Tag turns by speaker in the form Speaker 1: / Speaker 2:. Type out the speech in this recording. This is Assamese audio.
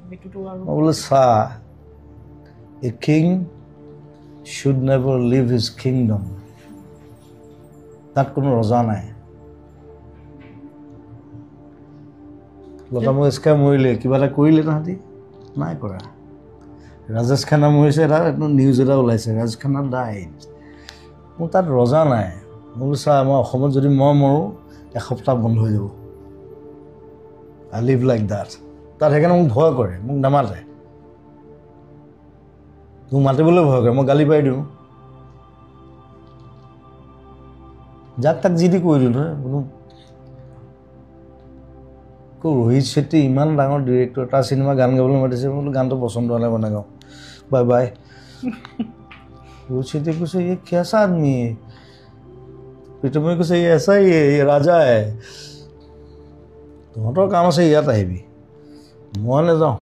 Speaker 1: মই বোলো চা a king should never leave his kingdom তাত কোনো ৰজা নাই লতা মঙ্গেশকাৰ মৰিলে কিবা এটা কৰিলে তাহাঁতি নাই কৰা ৰাজেশ খান্না মৰিছে এটা নিউজ এটা ওলাইছে ৰাজেশ খান্না ডাইড মোৰ তাত ৰজা নাই মই বোলো চা মই অসমত যদি মই মৰোঁ এসপ্তাহ বন্ধ হৈ যাব I live like that তাত সেইকাৰণে মোক ভয় কৰে মোক নামাতে মোক মাতিবলৈ ভয় কৰে মই গালি পাই দিওঁ যাক তাক যি দি কৈ দিলোঁ কোনো ৰোহিত শেট্টি ইমান ডাঙৰ ডিৰেক্টৰ তাৰ চিনেমা গান গাবলৈ মাতিছে বোলো গানটো পচন্দ হ'লে বনাই গাওঁ বাই বাই ৰোহিত শেট্টি কৈছে ये कैसा आदमी है প্ৰীতমে কৈছে ये ऐसा ही है ये राजा है তহঁতৰ কাম আছে ইয়াত আহিবি মই নাযাওঁ